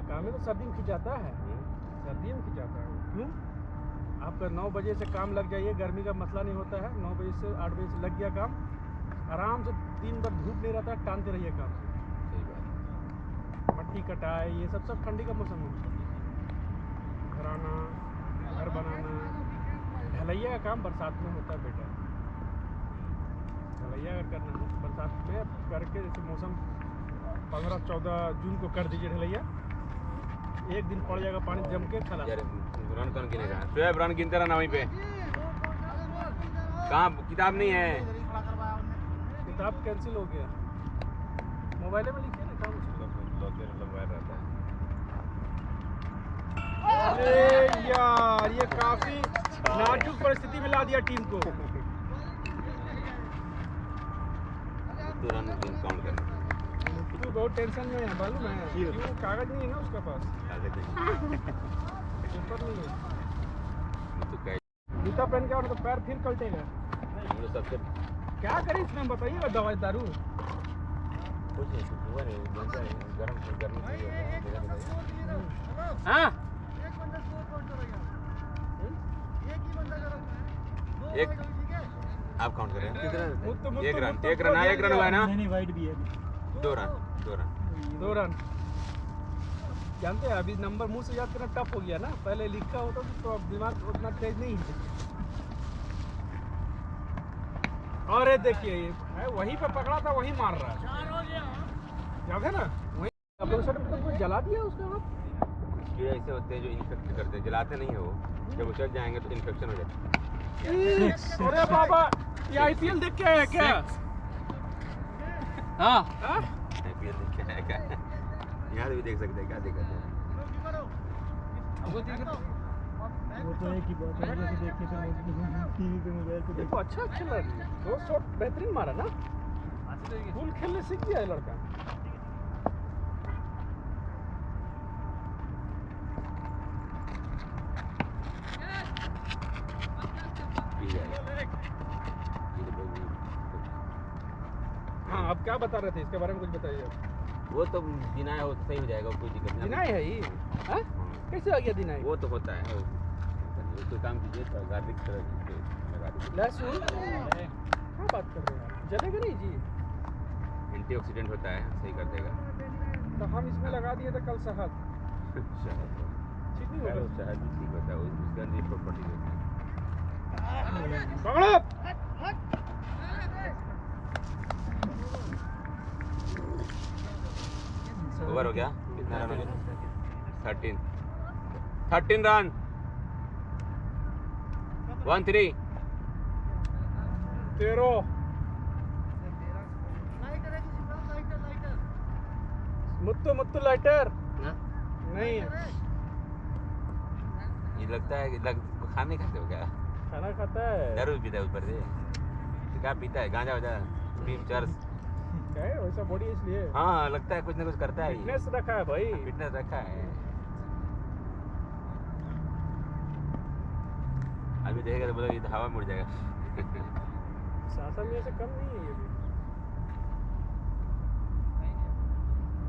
काम है तो सर्दी में खिंचाता है, सर्दी में खिंचाता है। क्यों? आपका 9 बजे से काम लग जाइए, गर्मी का मसला नहीं होता है। 9 बजे से 8 बजे से लग गया काम, आराम से दिन भर धूप नहीं रहता, टानते रहिए काम। सही बात। मट्टी कटाई ये सब ठंडी का मौसम में। घर आना, घर बनाना, ढलैया का काम बरसात में होता है बेटा। ढलैया अगर करना है बरसात में करके, जैसे मौसम 15-14 जून को कर दीजिए ढलैया, एक दिन पड़ जाएगा पानी जम के खला। यार रन कौन गिनेगा? शोएब रन गिनता रहना वहीं पे। कहाँ किताब नहीं है? किताब कैंसिल हो गया, मोबाइल में लिखिए ना काम मोबाइल रहता है। अरे यार ये काफी नाजुक परिस्थिति में ला दिया टीम को। तो रन काउंट करना। तू बहुत टेंशन में है मालूम है, क्यों? कागज नहीं है ना उसके पास, पेपर नहीं है। तो क्या जूता पहन के और तो पैर फिर कलटेगा। हम लोग सबसे क्या करें इसमें बताइएगा, दवाई दारू कुछ नहीं, कुछ हुआ नहीं, गरम हाँ एक आप काउंट करें मुत्तु एक रन हुआ है ना? नहीं वाइट भी है। 2 रन। जानते हैं अभी नंबर मुंह से याद करना टफ हो गया ना, पहले लिखा होता तो अब दिमाग उतना तेज नहीं है। अरे देखिए ये वहीं पे पकड़ा था, वहीं मार रहा है, याद है ना? वहीं अपने शर्ट में तो जला दिया उसके बाद। कीड़े ऐसे होते हैं जो इन्फेक्ट करते हैं, जलाते नहीं है वो, जब उछल जाएंगे तो इन्फेक्शन हो जाता है। अरे बाबा ये आईपीएल देख के आया क्या? हाँ आईपीएल देख के आया क्या? यहाँ भी देख सकते हैं, क्या दिक्कत है? वो तो एक ही बात है, जैसे देखे थे टीवी पे मोबाइल पे देखो। अच्छा खेल रहा है, 2 शॉट बेहतरीन मारा ना, फुल खेलने सीख गया है लड़का। हाँ अब क्या बता रहे थे इसके बारे में, कुछ बताइए। वो तो दिनाय हो तो सही हो जाएगा, कोई दिक्कत नहीं। दिनाई है ये? हाँ? कैसे आ गया दिनाई? वो तो होता है, तो काम कीजिए, तो गार्लिक लगा दीजिए। लहसुन क्या बात कर रहे हैं, जलेगा नहीं जी? एंटीऑक्सीडेंट होता है, सही कर देगा। तो हम इसमें लगा दिए थे कल शहद, ठीक नहीं होगा? शहद भी ठीक होता है, उसके अंदर प्रॉपर्टी होती है। पकड़ो। ओवर हो गया? कितना रन हो गया? 13 रन, 1-3। 13 मुत्तु लाइटर नहीं है। ये लगता है कि खाना नहीं खाते हो क्या? खाना खाता है, दारू पीता है ऊपर से? तो क्या पीता है? गांजा वाजा, बीफ, चर्स? क्या है वैसा बॉडी इसलिए? हाँ लगता है कुछ ना कुछ करता है। फिटनेस रखा है भाई, फिटनेस रखा है। अभी देखेगा तो बोला ये हवा मुड़ जाएगा। शासन में से कम नहीं है ये भी।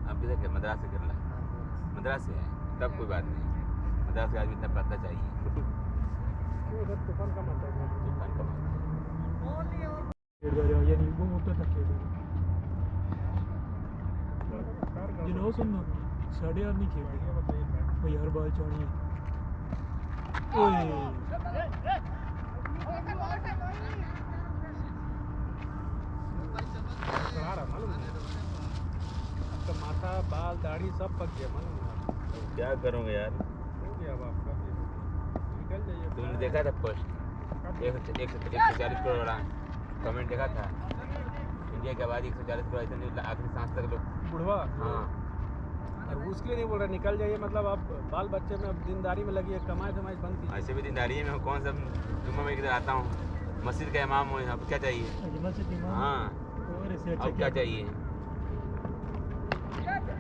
अब किधर है? मद्रास से केरला? मद्रास से है तब कोई बात नहीं, मद्रास के आदमी इतना पता चाहिए। क्यों उधर तूफान का मात्रा है? तूफान का यानी वो होता था खेल जिनो सुनना 8:30 नहीं खेल भाई, हर बाल चौड़ी है। आपका माथा बाल दाढ़ी सब पक गया मालूम है? क्या करोगे यार? हो गया अब आपका, निकल जाइए। तुमने देखा था पोस्ट 140 करोड़ वाला कमेंट देखा था? इंडिया की आबादी 140 करोड़, ऐसे नहीं आखिरी सांस तक लोग बुढ़वा। हाँ और उसके लिए नहीं बोल रहे निकल जाइए, मतलब आप बाल बच्चे में अब दीनदारी में लगी है, कमाई धमाई बंद कीजिए। ऐसे भी दीनदारी है, मैं कौन सा जुम्मा में इधर आता हूँ, मस्जिद का इमाम हूँ, अब क्या चाहिए? हाँ अब क्या चाहिए?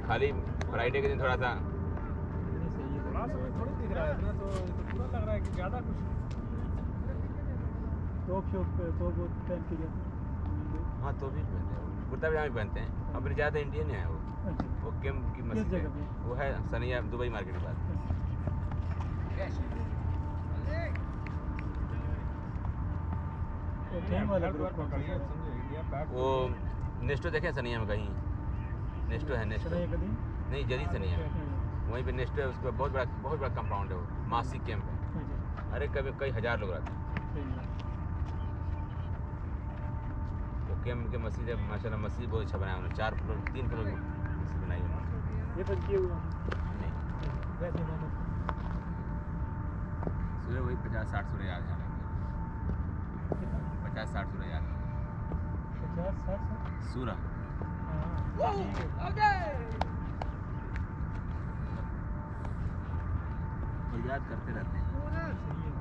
खाली फ्राइडे के दिन थोड़ा सा थोड़ी दिख रहा है ना, तो पूरा लग रहा है कि ज़्यादा कुछ टॉप शॉप पे तो बहुत पहन के जाते हैं। हाँ तो भी पहनते हैं, कुर्ता पजामा भी पहनते हैं, अपने ज़्यादा इंडियन है वो। वो केम की किस मस्जिद जगह है, पे? वो है सनिया दुबई मार्केट के पास। वो टीम वाला घर द्वार ग्रुप कौन सा पकड़िए, है? समझे, इंडिया बैक वो नेस्टो देखे सनिया में कहीं? नेस्टो है, नेस्टो सनिया का दिन? नहीं, जदी सनिया में वहीं पे नेस्टो है, उसका बहुत बड़ा कंपाउंड है, वो मासिक कैंप है। अरे कभी कई हजार लोग रहते हैं। वो कैंप के मस्जिद है, माशाल्लाह मस्जिद बहुत अच्छा बनाया उन्होंने, 4 फ्लोर 3 फ्लोर की मस्जिद बनाई है उन्होंने। ये बस किए हुए हैं। नहीं, वैसे मैंने सूर्य वही 50-60 सूर्य याद है, 50-60 सूर्य याद है 50-60 सूरह। हाँ ठीक है। और याद करते रहते हैं,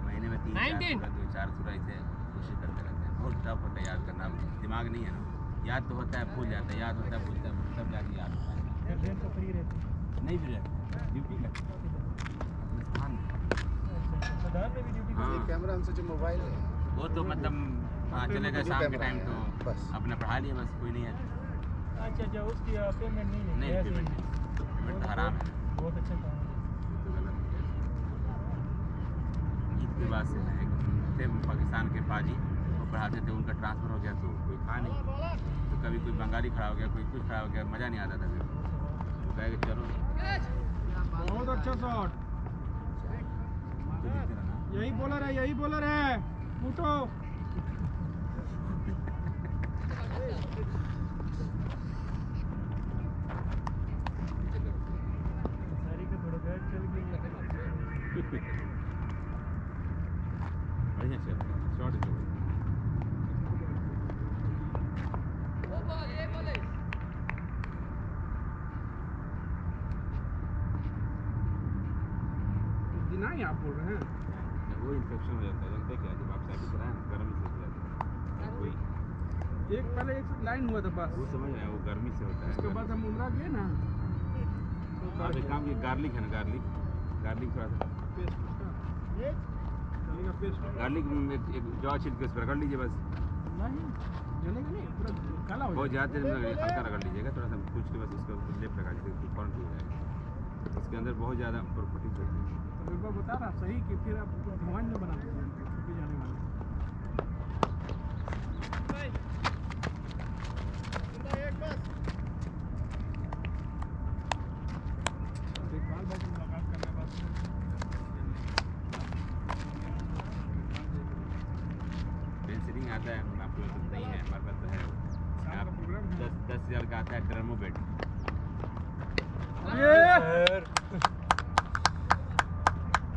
महीने में 3-4 सूरह 2-4 सूरह ऐसे कोशिश करते रहते हैं। बहुत टफ होता है याद करना, दिमाग नहीं है ना, याद तो होता है भूल जाता है, याद होता है भूलता है, तब जाके याद होता है। फिर दिन तो फ्री रहते हैं। नहीं भी रहता, ड्यूटी करते हैं स्थान में। अच्छा प्रधान में भी ड्यूटी हाँ। करते कैमरा हमसे जो मोबाइल है वो तो मतलब हाँ चले गए शाम के टाइम तो बस। अपना पढ़ा लिया, बस कोई नहीं है। हैं? अच्छा अच्छा उसकी पेमेंट नहीं है नहीं ऐसे ही। पेमेंट पेमेंट तो हराम है। बहुत अच्छा काम है। तो गलत है। ईद के बाद से एक थे पाकिस्तान के पाजी, वो पढ़ाते थे, उनका ट्रांसफ़र हो गया तो कोई था नहीं, तो कभी कोई बंगाली खड़ा हो गया, कोई कुछ खड़ा हो गया, मज़ा नहीं आता था फिर। तो कहे कि चलो बहुत अच्छा शॉट, तो देखते रहना। यही बॉलर है उठो। सारी का थोड़ा बैट चल गया। बढ़िया चल शॉट है। दिनाई आप बोल रहे हैं? वो इन्फेक्शन हो जाता है, जानते क्या, जब आप साइकिल चलाएं ना गर्मी से हो जाता है कोई, एक पहले एक लाइन हुआ था बस, वो समझ रहे हैं, वो गर्मी से होता है। उसके बाद हम उमरा गए ना तो आप एक काम, ये गार्लिक है ना, गार्लिक थोड़ा सा पेस्ट उसका जलेगा पेस्ट गार्लिक एक जौ छिलके उस पर रगड़ लीजिए बस। नहीं जलेगा नहीं, पूरा काला हो बहुत जाएगा। ज़्यादा देर में हल्का रगड़ लीजिएगा, थोड़ा सा कुछ के बस उसका लेप लगा दीजिएगा, तो फौरन हो जाएगा। उसके अंदर बहुत ज़्यादा प्रोटीन होती है। तो एक बार बता रहा सही कि फिर आप धुआं में बना दीजिए छुट्टी जाने वाले। इकबाल भाई से मुलाकात करने के बाद पेंसिलिंग आता है, आपको तो नहीं है, हमारे पास तो है। शाम आप का प्रोग्राम है। 10,000 का आता है टर्मोबेट।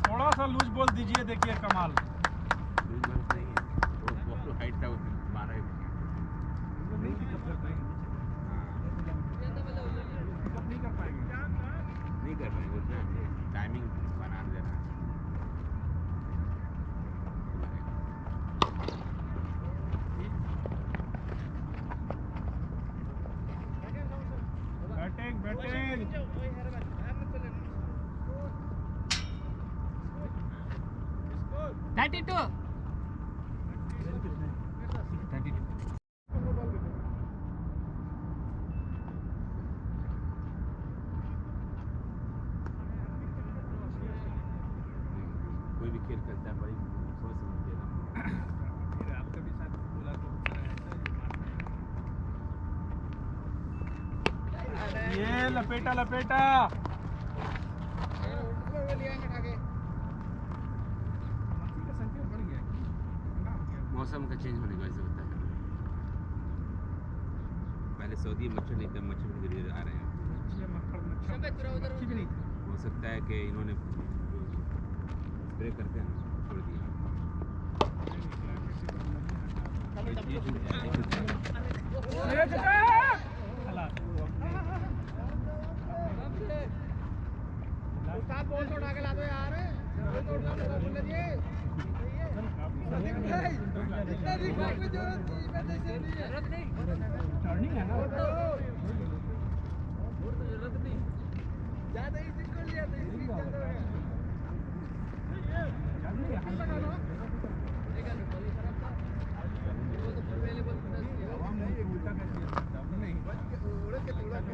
थोड़ा सा लूज बोल दीजिए, देखिए कमाल। वो हाइट था उसने मारा है। नहीं पिकअप कर पाएंगे, पिकअप नहीं कर पाएंगे। नहीं कर पाएंगे उतना टाइमिंग बना देना। बैटिंग 32 कोई भी खेल खेलता है बड़ी सोच समझ के ना। फिर आपका भी साथ बोला तो ये लपेटा लपेटा मच्छी का संख्या बढ़ गया, ठंडा हो गया। मौसम का चेंज होने की वजह से होता है। पहले सऊदी मच्छर नहीं था, मच्छर धीरे धीरे आ रहे हैं। मच्छी मक्खर मच्छर मच्छी भी नहीं थी। हो सकता है कि इन्होंने स्प्रे करते हैं ना, छोड़ दिया। ये छूट जाए, ये छूट जाए। टर्निंग है ना, हवा में उल्टा कैसे नहीं,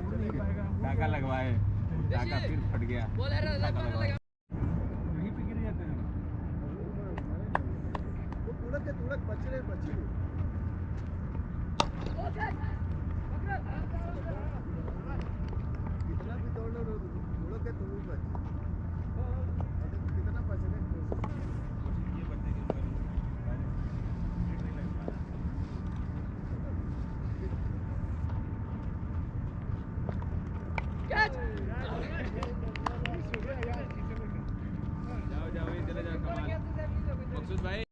उड़ नहीं पाएगा। टाका फिर फट गया यहीं पे गिर जाते हैं वो तुड़क के तुड़क बच रहे कितना भी दौड़ लो तुड़क के तुड़क बच कितना बचने की कोशिश ये बच्चे के जाओ जाओ ये चले जाओ कमाल मकसूद भाई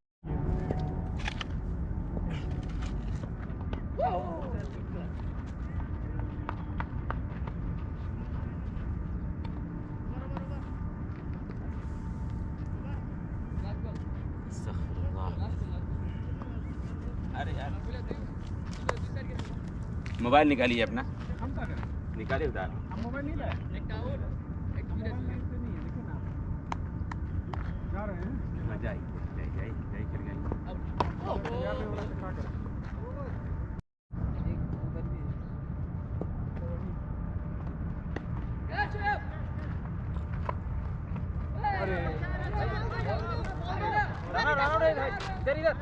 अरे यार मोबाइल निकालिए अपना हम क्या करें निकालिए उधार हम मोबाइल नहीं लाए मोबाइल लाइन पे नहीं है देखिए ना आप। जा रहे हैं हाँ जाइए जाइए जाइए खेल गए यहाँ पे वाला से क्या करें इधर इधर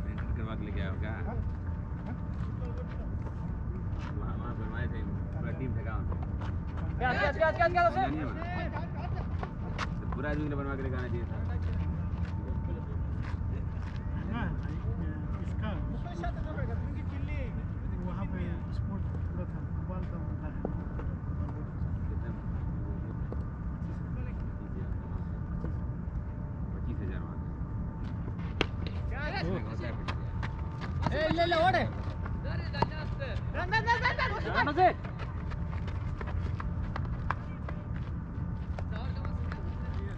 मेंटेन करवा के लेके आया होगा वहाँ बनवाए थे पूरा टीम ठेका तो पूरा आदमी ने बनवा के लेके आना चाहिए था वहाँ पे स्पोर्ट पूरा था फुटबॉल का होता है कितना 25,000 ले ओड़े रन से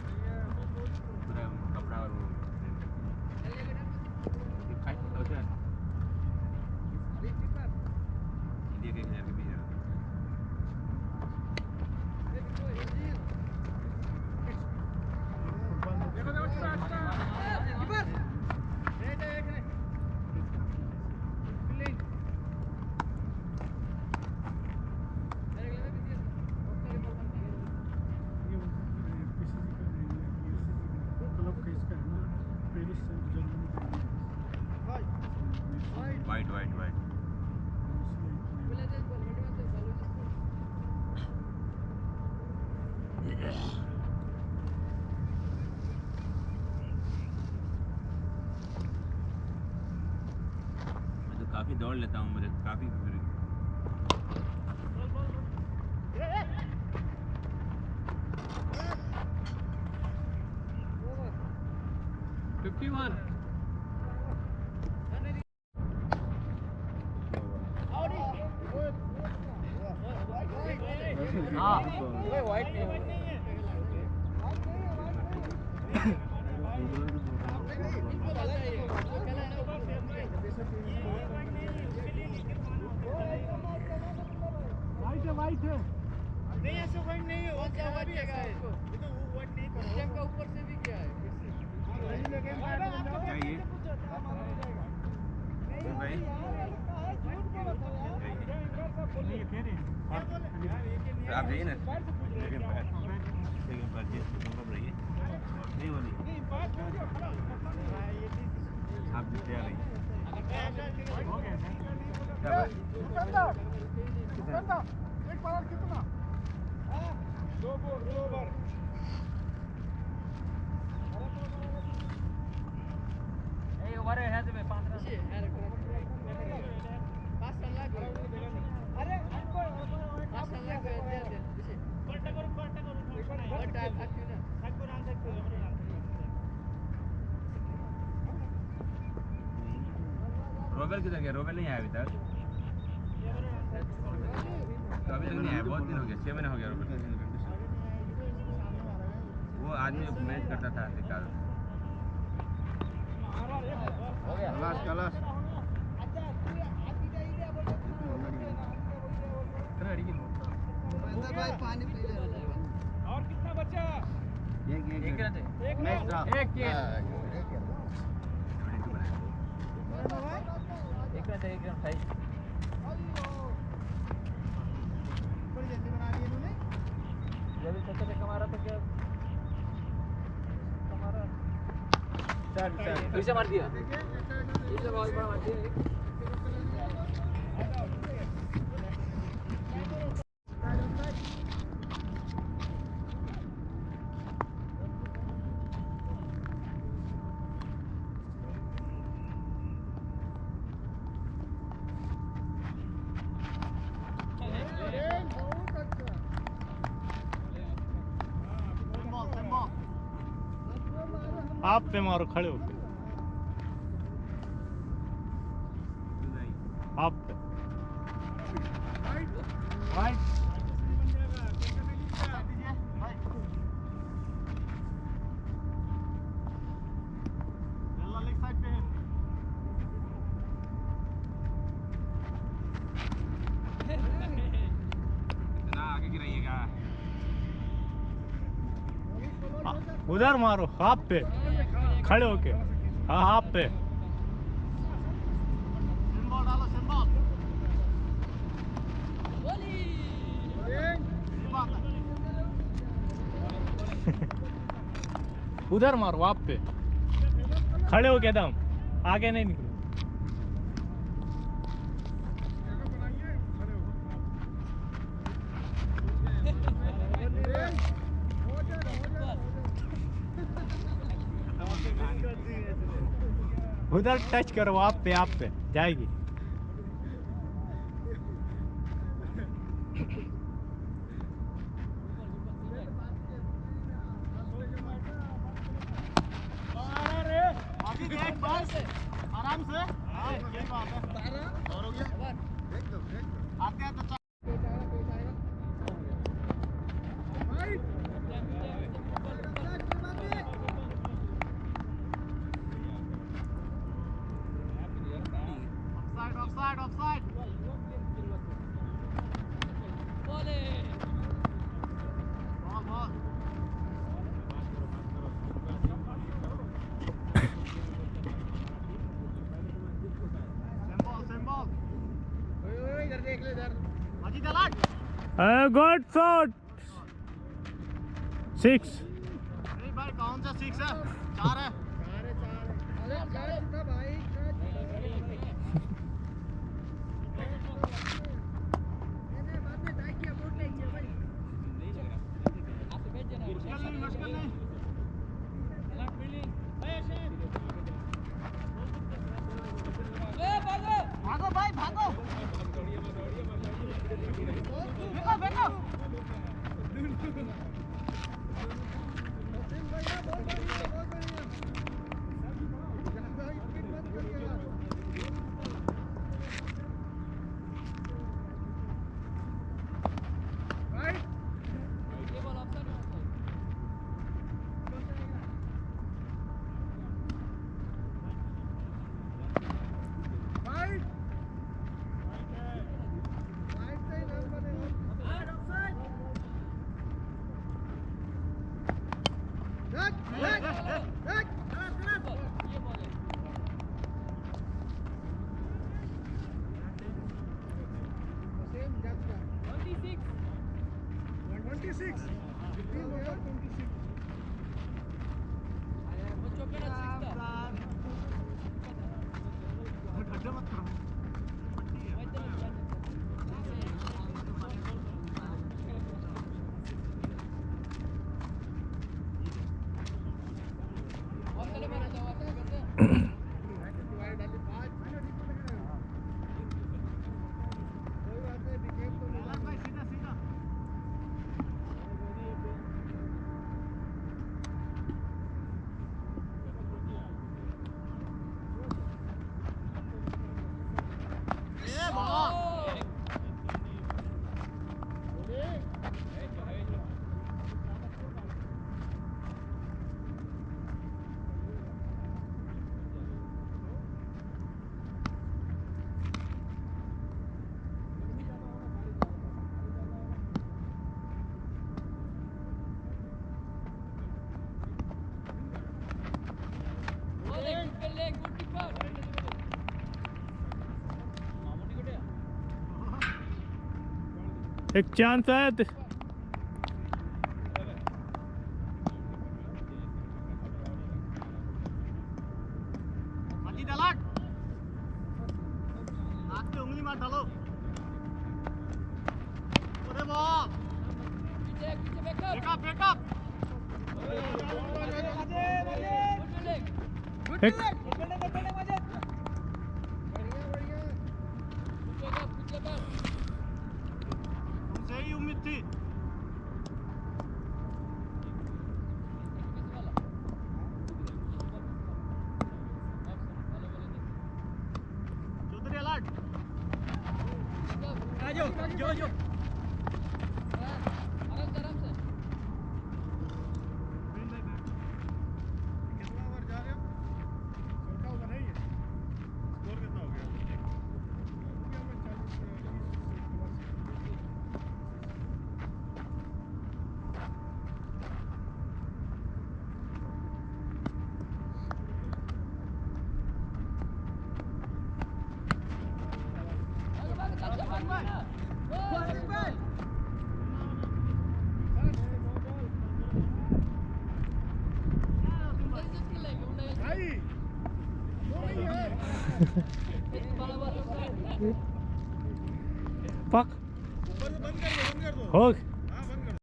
पूरा कपड़ा और वो इंडिया के 1,000 के 20,000 वाइट वाइट वाइट मैं तो काफ़ी दौड़ लेता हूँ मुझे काफ़ी 51 हाँ वाइट नहीं वाइट है नहीं ऐसा वाइट नहीं है वो क्या वाइट है ये तो वो वाइट नहीं गेम का ऊपर से भी क्या है चाहिए भाई नहीं कह रहे हैं आप जाइए ना लेकिन पर कब रहिए नहीं वो नहीं आप भी तैयार रहिए हो गया कितना दो ओवर ओवर है तो 5 रन अरे रोबेल किधर गया? रोबेल नहीं आया अभी तक। तो अभी तक नहीं आया, बहुत दिन हो गया, 6 महीने हो गया रोबेल। वो आदमी मैच करता था कल। कलाश कलाश भाई पानी पी ले। और कितना बचा? एक मैच ड्रॉ। एक पीछे मार दिया। पीछे बहुत बड़ा मार दिया। आप पे मारो खड़े होके, आप पे इतना आगे गिराइएगा। उधर मारो, आप पे खड़े होके। हाँ आप पे। उधर मारो, आप पे खड़े होके एकदम आगे नहीं निकलो। उधर टच करो, आप पे जाएगी। आराम से। आते हैं तो offside. Ball. Same ball. इधर देख ले इधर। अजी दलाट। Good shot. 6। नहीं भाई कौन सा 6 है? 4 है। 4 है। अरे कितना भाई? मुश्किल नहीं। भागो भाई भागो। फेंको। एक चांस है मजीद अलर्ट हाथ पे उंगली मत डालो अरे बॉल बैकअप बैकअप एक तुमसे ही उम्मीद थी चौधरी अलर्ट जो जो कितना ओवर जा रहे हो छोटा ओवर है ये स्कोर कितना हो गया पक ऊपर से बंद कर दो हो